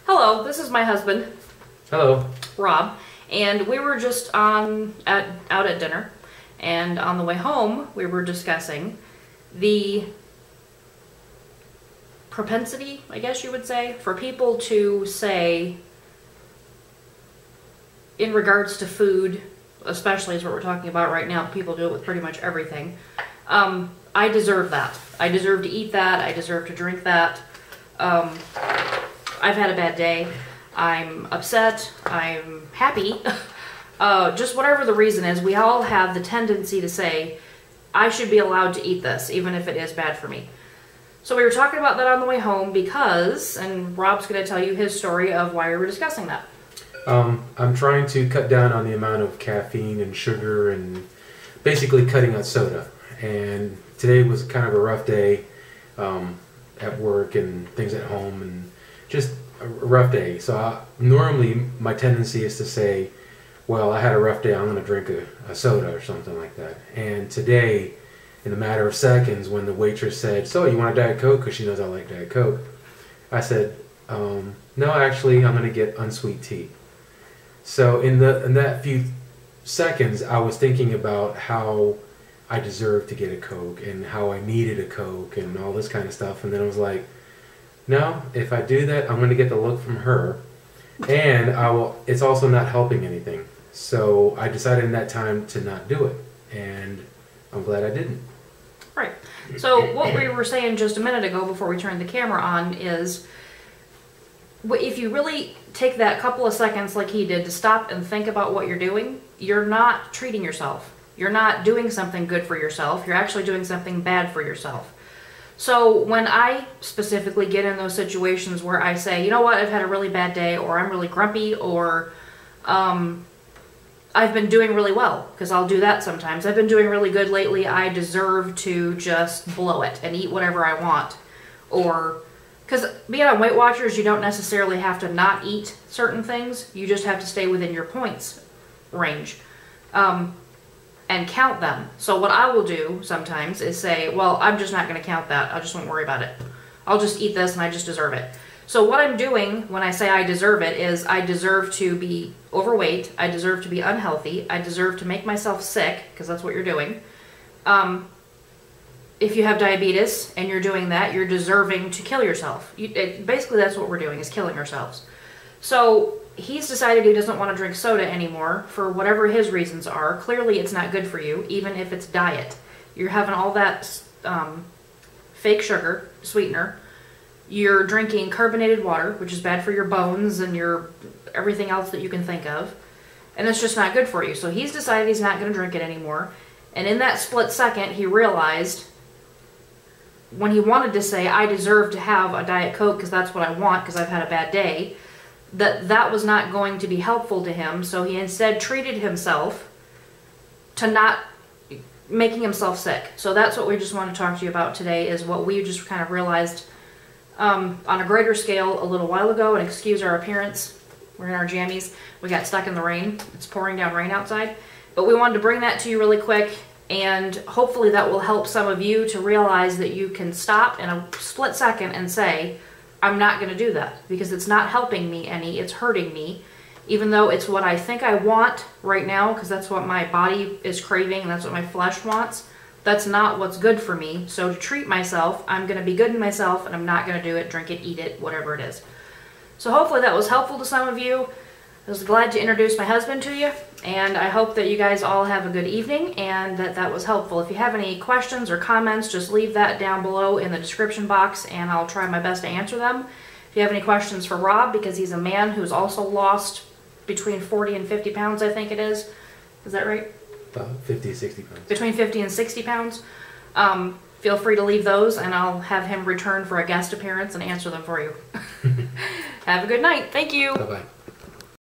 Hello, this is my husband. Hello. Rob, and we were just out at dinner, and on the way home we were discussing the propensity, I guess you would say, for people to say, in regards to food, especially is what we're talking about right now, people do it with pretty much everything. I deserve that. I deserve to eat that. I deserve to drink that. I've had a bad day. I'm upset. I'm happy. Just whatever the reason is, we all have the tendency to say, I should be allowed to eat this, even if it is bad for me. So we were talking about that on the way home because, and Rob's going to tell you his story of why we were discussing that. I'm trying to cut down on the amount of caffeine and sugar and basically cutting out soda. And today was kind of a rough day at work and things at home and just a rough day. So normally my tendency is to say, well, I had a rough day, I'm going to drink a soda or something like that. And today, in a matter of seconds, when the waitress said, so you want a Diet Coke? Because she knows I like Diet Coke. I said, no, actually, I'm going to get unsweet tea. So in that few seconds, I was thinking about how I deserved to get a Coke and how I needed a Coke and all this kind of stuff. And then I was like, no, if I do that, I'm going to get the look from her. And it's also not helping anything. So I decided in that time to not do it. And I'm glad I didn't. Right. So what we were saying just a minute ago before we turned the camera on is, if you really take that couple of seconds like he did to stop and think about what you're doing, you're not treating yourself. You're not doing something good for yourself. You're actually doing something bad for yourself. So when I specifically get in those situations where I say, you know what, I've had a really bad day, or I'm really grumpy, or I've been doing really well, because I'll do that sometimes. I've been doing really good lately. I deserve to just blow it and eat whatever I want. Or, because being on Weight Watchers, you don't necessarily have to not eat certain things. You just have to stay within your points range. And count them. So what I will do sometimes is say, well, I'm just not going to count that. I just won't worry about it. I'll just eat this and I just deserve it. So what I'm doing when I say I deserve it is I deserve to be overweight. I deserve to be unhealthy. I deserve to make myself sick, because that's what you're doing. If you have diabetes and you're doing that, you're deserving to kill yourself. Basically, that's what we're doing, is killing ourselves. So he's decided he doesn't want to drink soda anymore for whatever his reasons are. Clearly, it's not good for you, even if it's diet. You're having all that fake sugar, sweetener. You're drinking carbonated water, which is bad for your bones and your everything else that you can think of. And it's just not good for you. So he's decided he's not going to drink it anymore. And in that split second, he realized, when he wanted to say, I deserve to have a Diet Coke because that's what I want because I've had a bad day, that was not going to be helpful to him. So he instead treated himself to not making himself sick. So that's what we just want to talk to you about today, is what we just kind of realized on a greater scale a little while ago. And excuse our appearance, we're in our jammies. We got stuck in the rain. It's pouring down rain outside. But we wanted to bring that to you really quick, and hopefully that will help some of you to realize that you can stop in a split second and say, I'm not going to do that, because it's not helping me any, it's hurting me. Even though it's what I think I want right now, because that's what my body is craving and that's what my flesh wants, that's not what's good for me. So to treat myself, I'm going to be good to myself, and I'm not going to do it, drink it, eat it, whatever it is. So hopefully that was helpful to some of you. I was glad to introduce my husband to you, and I hope that you guys all have a good evening and that was helpful. If you have any questions or comments, just leave that down below in the description box and I'll try my best to answer them. If you have any questions for Rob, because he's a man who's also lost between 40 and 50 pounds, I think it is. Is that right? About 50 to 60 pounds. Between 50 and 60 pounds. Feel free to leave those, and I'll have him return for a guest appearance and answer them for you. Have a good night. Thank you. Bye-bye.